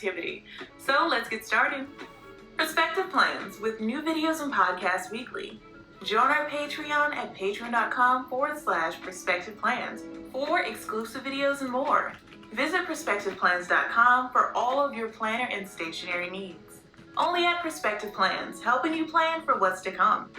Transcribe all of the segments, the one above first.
productivity. So let's get started. Perspective plans with new videos and podcasts weekly. Join our Patreon at patreon.com/perspective plans for exclusive videos and more. Visit perspectiveplans.com for all of your planner and stationery needs. Only at Perspective Plans, helping you plan for what's to come.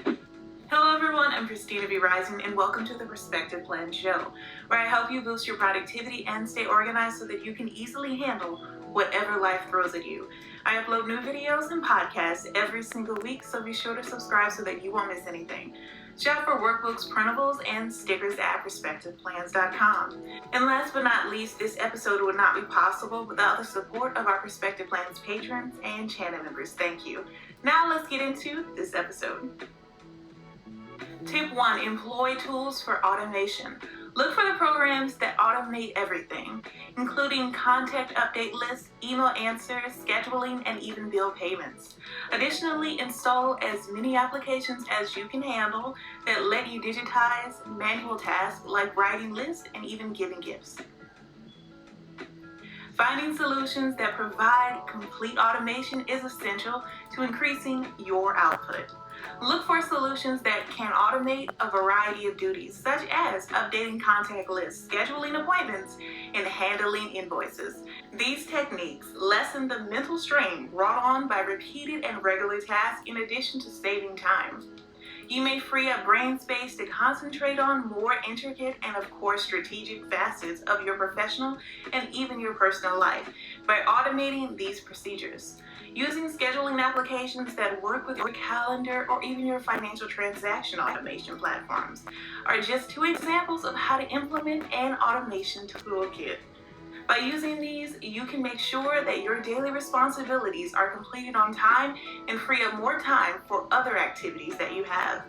Hello everyone, I'm Christina V. Rising and welcome to the Perspective Plan Show, where I help you boost your productivity and stay organized so that you can easily handle whatever life throws at you. I upload new videos and podcasts every single week, so be sure to subscribe so that you won't miss anything. Shop for workbooks, printables, and stickers at perspectiveplans.com. And last but not least, this episode would not be possible without the support of our Perspective Plans patrons and channel members. Thank you. Now let's get into this episode. Tip 1. Employ tools for automation. Look for the programs that automate everything, including contact update lists, email answers, scheduling, and even bill payments. Additionally, install as many applications as you can handle that let you digitize manual tasks like writing lists and even giving gifts. Finding solutions that provide complete automation is essential to increasing your output. Look for solutions that can automate a variety of duties, such as updating contact lists, scheduling appointments, and handling invoices. These techniques lessen the mental strain brought on by repeated and regular tasks in addition to saving time. You may free up brain space to concentrate on more intricate and, of course, strategic facets of your professional and even your personal life by automating these procedures. Using scheduling applications that work with your calendar or even your financial transaction automation platforms are just two examples of how to implement an automation toolkit. By using these, you can make sure that your daily responsibilities are completed on time and free up more time for other activities that you have.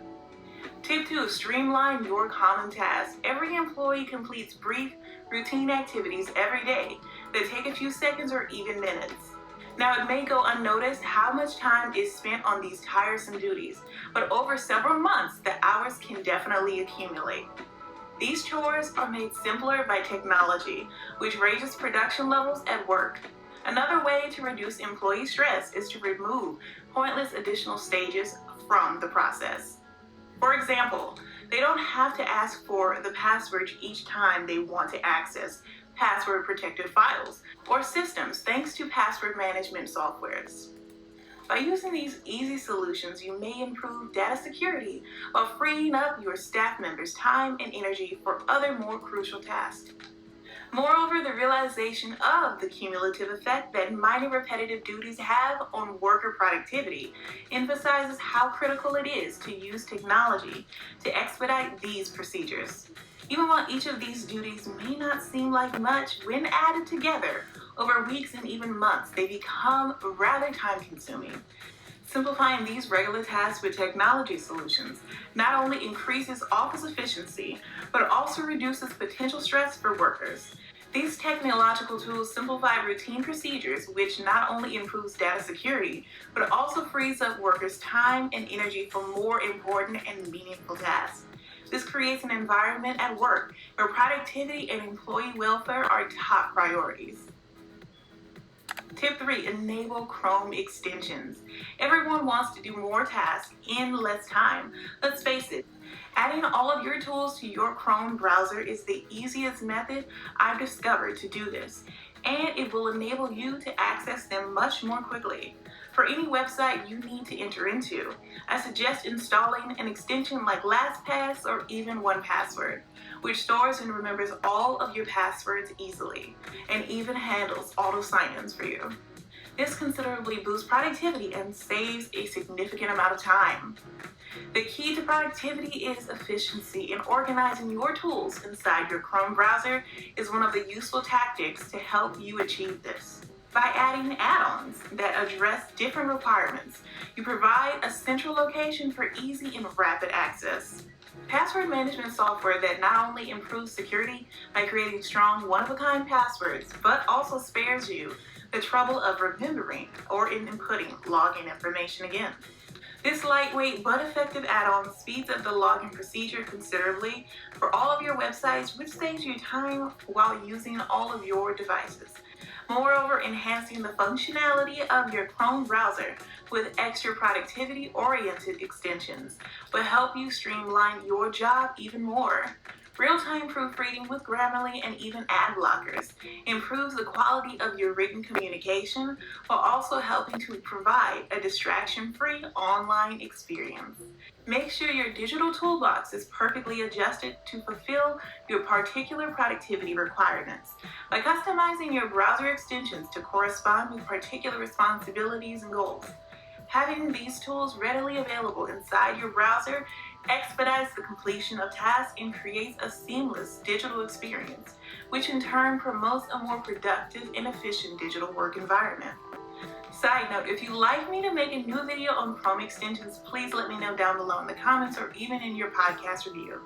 Tip 2. Streamline your common tasks. Every employee completes brief, routine activities every day that take a few seconds or even minutes. Now, it may go unnoticed how much time is spent on these tiresome duties, but over several months, the hours can definitely accumulate. These chores are made simpler by technology, which raises production levels at work. Another way to reduce employee stress is to remove pointless additional stages from the process. For example, they don't have to ask for the password each time they want to access password-protected files or systems thanks to password management softwares. By using these easy solutions, you may improve data security while freeing up your staff members' time and energy for other more crucial tasks. Moreover, the realization of the cumulative effect that minor repetitive duties have on worker productivity emphasizes how critical it is to use technology to expedite these procedures. Even while each of these duties may not seem like much, when added together over weeks and even months, they become rather time-consuming. Simplifying these regular tasks with technology solutions not only increases office efficiency, but also reduces potential stress for workers. These technological tools simplify routine procedures, which not only improves data security, but also frees up workers' time and energy for more important and meaningful tasks. This creates an environment at work where productivity and employee welfare are top priorities. Tip 3. Enable Chrome extensions. Everyone wants to do more tasks in less time. Let's face it, adding all of your tools to your Chrome browser is the easiest method I've discovered to do this, and it will enable you to access them much more quickly. For any website you need to enter into, I suggest installing an extension like LastPass or even 1Password, which stores and remembers all of your passwords easily and even handles auto sign-ins for you. This considerably boosts productivity and saves a significant amount of time. The key to productivity is efficiency, and organizing your tools inside your Chrome browser is one of the useful tactics to help you achieve this. By adding add-ons that address different requirements, you provide a central location for easy and rapid access. Password management software that not only improves security by creating strong, one-of-a-kind passwords, but also spares you the trouble of remembering or inputting login information again. This lightweight but effective add-on speeds up the login procedure considerably for all of your websites, which saves you time while using all of your devices. Moreover, enhancing the functionality of your Chrome browser with extra productivity-oriented extensions will help you streamline your job even more. Real-time proofreading with Grammarly and even ad blockers improves the quality of your written communication while also helping to provide a distraction-free online experience. Make sure your digital toolbox is perfectly adjusted to fulfill your particular productivity requirements. By customizing your browser extensions to correspond with particular responsibilities and goals, having these tools readily available inside your browser expedites the completion of tasks and creates a seamless digital experience, which in turn promotes a more productive and efficient digital work environment. Side note, if you'd like me to make a new video on Chrome extensions, please let me know down below in the comments or even in your podcast review.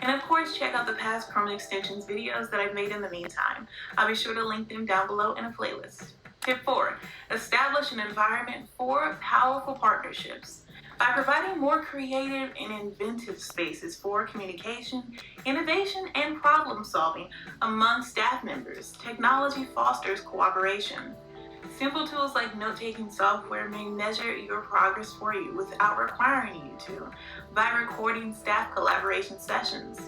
And of course, check out the past Chrome extensions videos that I've made in the meantime. I'll be sure to link them down below in a playlist. Tip 4. Establish an environment for powerful partnerships. By providing more creative and inventive spaces for communication, innovation, and problem solving among staff members, technology fosters cooperation. Simple tools like note-taking software may measure your progress for you without requiring you to, by recording staff collaboration sessions.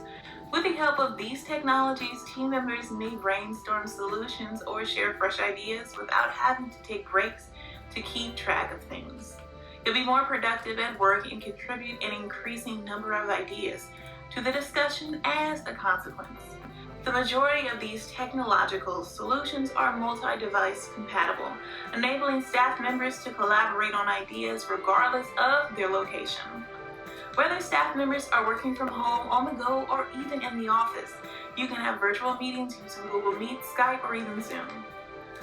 With the help of these technologies, team members may brainstorm solutions or share fresh ideas without having to take breaks to keep track of things. You'll be more productive at work and contribute an increasing number of ideas to the discussion as a consequence. The majority of these technological solutions are multi-device compatible, enabling staff members to collaborate on ideas regardless of their location. Whether staff members are working from home, on the go, or even in the office, you can have virtual meetings using Google Meet, Skype, or even Zoom.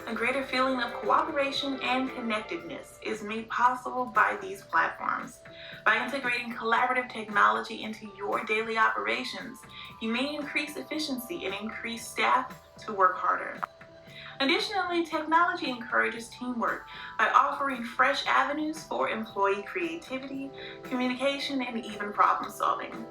A greater feeling of cooperation and connectedness is made possible by these platforms. By integrating collaborative technology into your daily operations, you may increase efficiency and increase staff to work harder. Additionally, technology encourages teamwork by offering fresh avenues for employee creativity, communication, and even problem solving.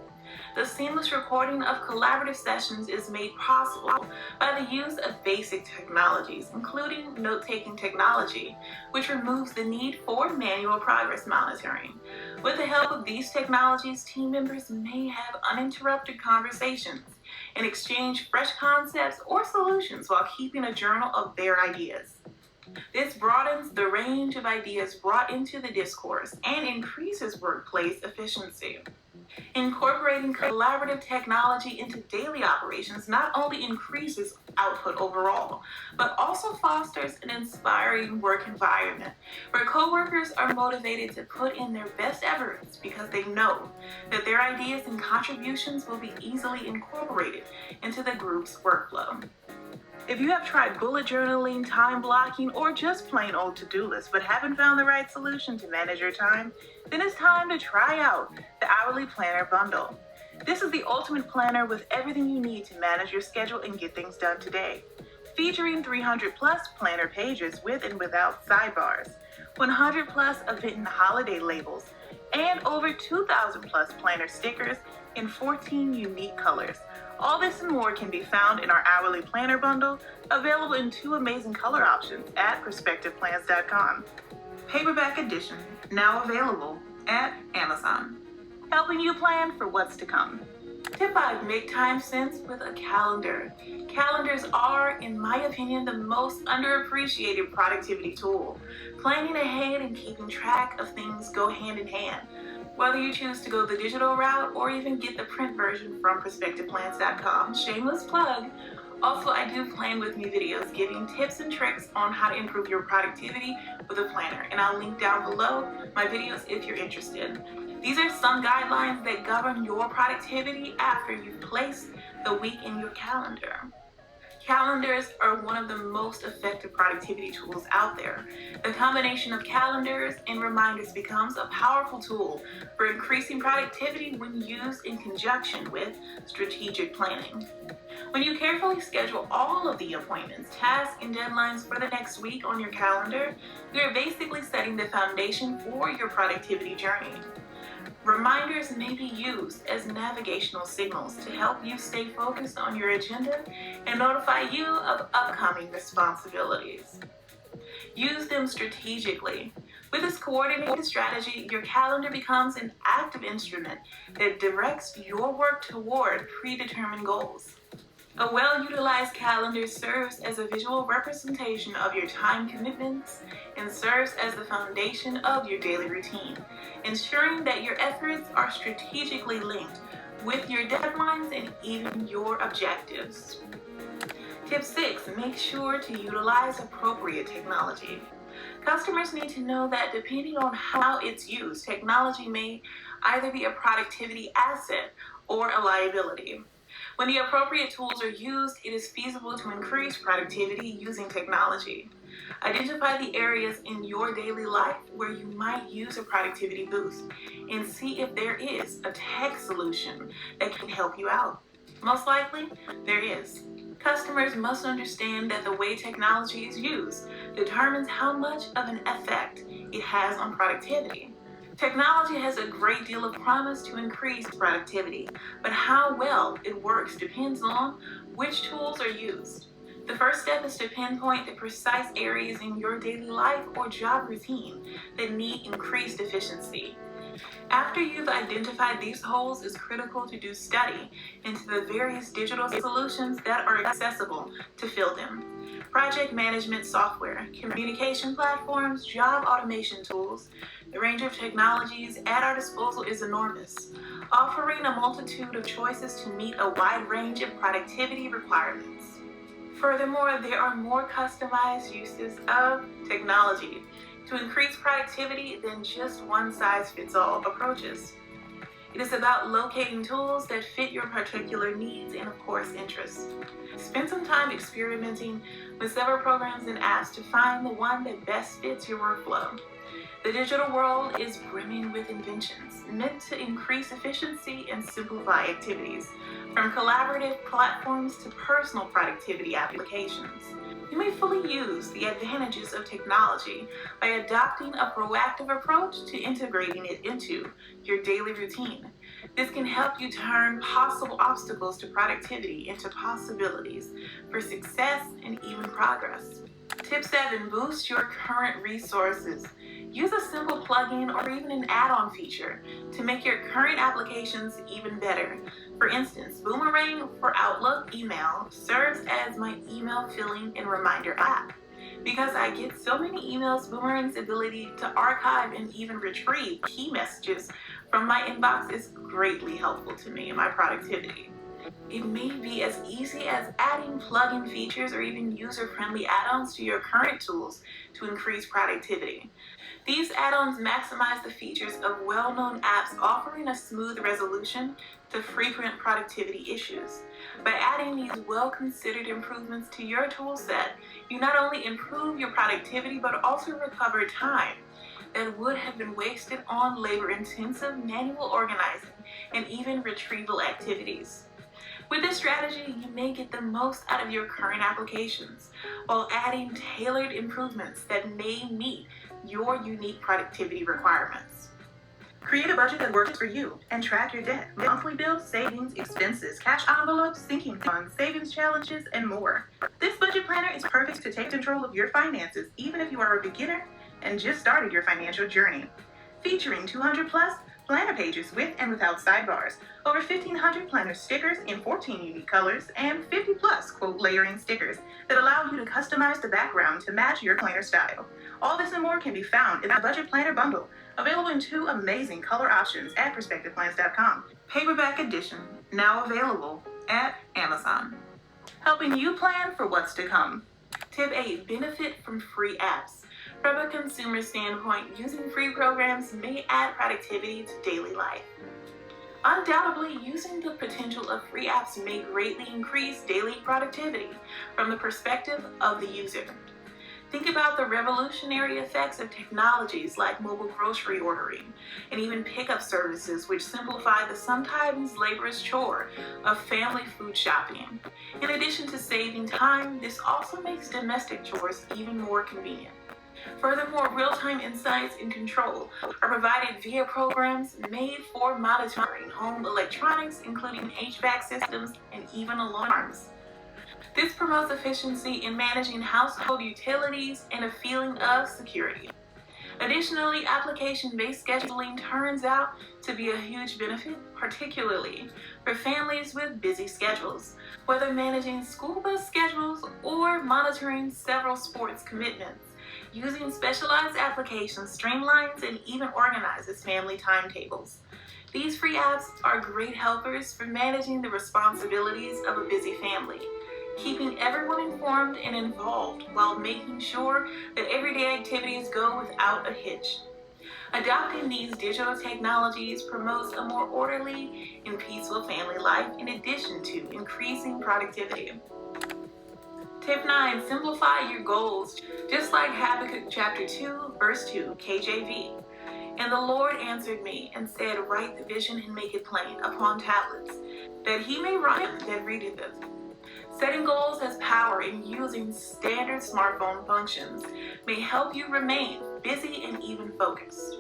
The seamless recording of collaborative sessions is made possible by the use of basic technologies, including note-taking technology, which removes the need for manual progress monitoring. With the help of these technologies, team members may have uninterrupted conversations and exchange fresh concepts or solutions while keeping a journal of their ideas. This broadens the range of ideas brought into the discourse and increases workplace efficiency. Incorporating collaborative technology into daily operations not only increases output overall, but also fosters an inspiring work environment where coworkers are motivated to put in their best efforts because they know that their ideas and contributions will be easily incorporated into the group's workflow. If you have tried bullet journaling, time blocking, or just plain old to-do lists but haven't found the right solution to manage your time, then it's time to try out the Hourly Planner Bundle. This is the ultimate planner with everything you need to manage your schedule and get things done today. Featuring 300 plus planner pages with and without sidebars, 100 plus event and holiday labels, and over 2,000 plus planner stickers in 14 unique colors. All this and more can be found in our Hourly Planner Bundle, available in 2 amazing color options at perspectiveplans.com. Paperback edition, now available at Amazon. Helping you plan for what's to come. Tip 5, make time sense with a calendar. Calendars are, in my opinion, the most underappreciated productivity tool. Planning ahead and keeping track of things go hand in hand. Whether you choose to go the digital route or even get the print version from perspectiveplans.com, shameless plug. Also, I do Plan With Me videos giving tips and tricks on how to improve your productivity with a planner, and I'll link down below my videos if you're interested. These are some guidelines that govern your productivity after you've placed the week in your calendar. Calendars are one of the most effective productivity tools out there. The combination of calendars and reminders becomes a powerful tool for increasing productivity when used in conjunction with strategic planning. When you carefully schedule all of the appointments, tasks, and deadlines for the next week on your calendar, you are basically setting the foundation for your productivity journey. Reminders may be used as navigational signals to help you stay focused on your agenda and notify you of upcoming responsibilities. Use them strategically. With this coordinated strategy, your calendar becomes an active instrument that directs your work toward predetermined goals. A well-utilized calendar serves as a visual representation of your time commitments and serves as the foundation of your daily routine, ensuring that your efforts are strategically linked with your deadlines and even your objectives. Tip 6, make sure to utilize appropriate technology. Customers need to know that depending on how it's used, technology may either be a productivity asset or a liability. When the appropriate tools are used, it is feasible to increase productivity using technology. Identify the areas in your daily life where you might use a productivity boost and see if there is a tech solution that can help you out. Most likely, there is. Customers must understand that the way technology is used determines how much of an effect it has on productivity. Technology has a great deal of promise to increase productivity, but how well it works depends on which tools are used. The first step is to pinpoint the precise areas in your daily life or job routine that need increased efficiency. After you've identified these holes, it's critical to do study into the various digital solutions that are accessible to fill them. Project management software, communication platforms, job automation tools. The range of technologies at our disposal is enormous, offering a multitude of choices to meet a wide range of productivity requirements. Furthermore, there are more customized uses of technology to increase productivity than just one-size-fits-all approaches. It is about locating tools that fit your particular needs and, of course, interests. Spend some time experimenting with several programs and apps to find the one that best fits your workflow. The digital world is brimming with inventions meant to increase efficiency and simplify activities, from collaborative platforms to personal productivity applications. You may fully use the advantages of technology by adopting a proactive approach to integrating it into your daily routine. This can help you turn possible obstacles to productivity into possibilities for success and even progress. Tip 7, boost your current resources. Use a simple plugin or even an add-on feature to make your current applications even better. For instance, Boomerang for Outlook email serves as my email filling and reminder app. Because I get so many emails, Boomerang's ability to archive and even retrieve key messages from my inbox is greatly helpful to me in my productivity. It may be as easy as adding plugin features or even user-friendly add-ons to your current tools to increase productivity. These add-ons maximize the features of well-known apps, offering a smooth resolution to frequent productivity issues. By adding these well-considered improvements to your tool set, you not only improve your productivity but also recover time that would have been wasted on labor-intensive manual organizing and even retrieval activities. With this strategy, you may get the most out of your current applications while adding tailored improvements that may meet your unique productivity requirements. Create a budget that works for you and track your debt, monthly bills, savings, expenses, cash envelopes, sinking funds, savings challenges, and more. This budget planner is perfect to take control of your finances, even if you are a beginner and just started your financial journey. Featuring 200 plus planner pages with and without sidebars, over 1,500 planner stickers in 14 unique colors, and 50 plus quote layering stickers that allow you to customize the background to match your planner style. All this and more can be found in the Budget Planner Bundle, available in 2 amazing color options at perspectiveplans.com. Paperback edition, now available at Amazon. Helping you plan for what's to come. Tip 8, benefit from free apps. From a consumer standpoint, using free programs may add productivity to daily life. Undoubtedly, using the potential of free apps may greatly increase daily productivity from the perspective of the user. Think about the revolutionary effects of technologies like mobile grocery ordering and even pickup services, which simplify the sometimes laborious chore of family food shopping. In addition to saving time, this also makes domestic chores even more convenient. Furthermore, real-time insights and control are provided via programs made for monitoring home electronics, including HVAC systems and even alarms. This promotes efficiency in managing household utilities and a feeling of security. Additionally, application-based scheduling turns out to be a huge benefit, particularly for families with busy schedules, whether managing school bus schedules or monitoring several sports commitments. Using specialized applications streamlines and even organizes family timetables. These free apps are great helpers for managing the responsibilities of a busy family, keeping everyone informed and involved while making sure that everyday activities go without a hitch. Adopting these digital technologies promotes a more orderly and peaceful family life in addition to increasing productivity. Tip 9, simplify your goals, just like Habakkuk chapter 2, verse 2, KJV. And the Lord answered me and said, write the vision and make it plain upon tablets, that he may write that readeth it. Setting goals has power, and using standard smartphone functions may help you remain busy and even focused.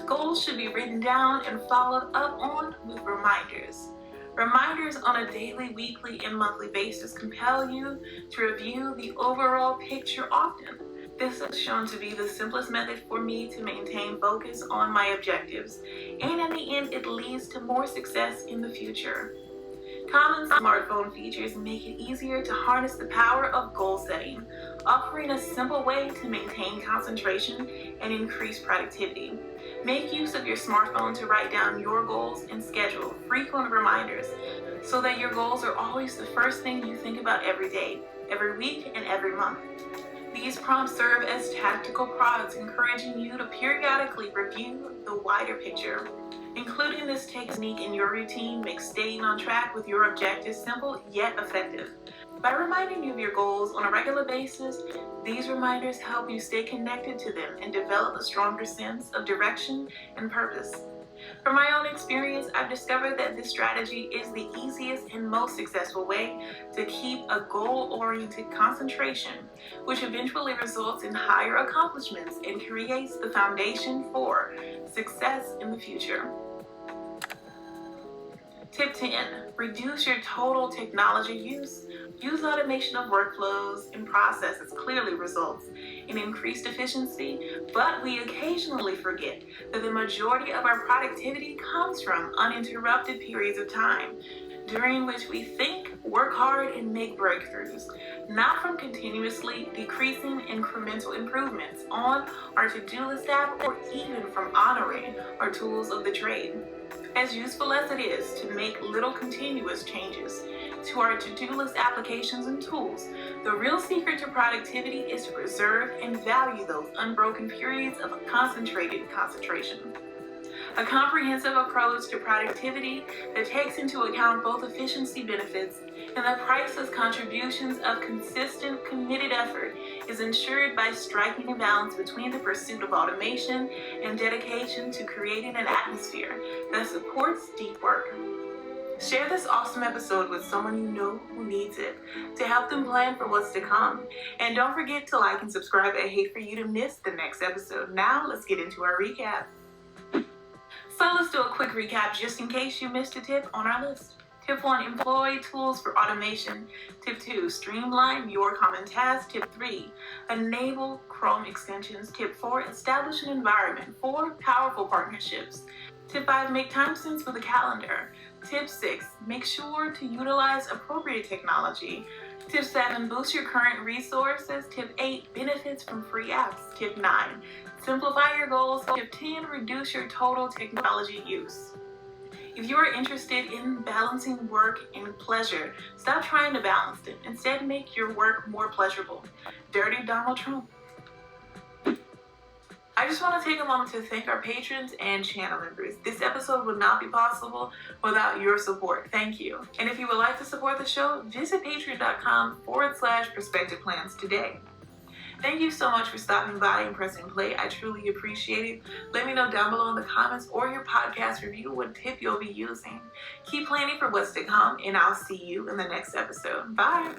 Goals should be written down and followed up on with reminders. Reminders on a daily, weekly, and monthly basis compel you to review the overall picture often. This is shown to be the simplest method for me to maintain focus on my objectives, and in the end, it leads to more success in the future. Common smartphone features make it easier to harness the power of goal setting, offering a simple way to maintain concentration and increase productivity. Make use of your smartphone to write down your goals and schedule frequent reminders so that your goals are always the first thing you think about every day, every week, and every month. These prompts serve as tactical prods, encouraging you to periodically review the wider picture. Including this technique in your routine makes staying on track with your objectives simple yet effective. By reminding you of your goals on a regular basis, these reminders help you stay connected to them and develop a stronger sense of direction and purpose. From my own experience, I've discovered that this strategy is the easiest and most successful way to keep a goal-oriented concentration, which eventually results in higher accomplishments and creates the foundation for success in the future. Tip 10, reduce your total technology use. Use automation of workflows and processes clearly results in increased efficiency, but we occasionally forget that the majority of our productivity comes from uninterrupted periods of time during which we think, work hard, and make breakthroughs, not from continuously decreasing incremental improvements on our to-do list app or even from honoring our tools of the trade. As useful as it is to make little continuous changes to our to-do list applications and tools, the real secret to productivity is to preserve and value those unbroken periods of concentrated concentration. A comprehensive approach to productivity that takes into account both efficiency benefits and the priceless contributions of consistent, committed effort is ensured by striking a balance between the pursuit of automation and dedication to creating an atmosphere that supports deep work. Share this awesome episode with someone you know who needs it to help them plan for what's to come. And don't forget to like and subscribe. I hate for you to miss the next episode. Now let's get into our recap. So let's do a quick recap just in case you missed a tip on our list. Tip 1, employ tools for automation. Tip 2, streamline your common tasks. Tip 3, enable Chrome extensions. Tip 4, establish an environment for powerful partnerships. Tip 5, make time sense with a calendar. Tip 6, make sure to utilize appropriate technology. Tip 7, boost your current resources. Tip 8, benefits from free apps. Tip 9, simplify your goals. Tip 10, reduce your total technology use. If you are interested in balancing work and pleasure, stop trying to balance it. Instead, make your work more pleasurable. Dirty Donald Trump. I just want to take a moment to thank our patrons and channel members. This episode would not be possible without your support. Thank you. And if you would like to support the show, visit patreon.com/perspectiveplans today. Thank you so much for stopping by and pressing play. I truly appreciate it. Let me know down below in the comments or your podcast review what tip you'll be using. Keep planning for what's to come, and I'll see you in the next episode. Bye.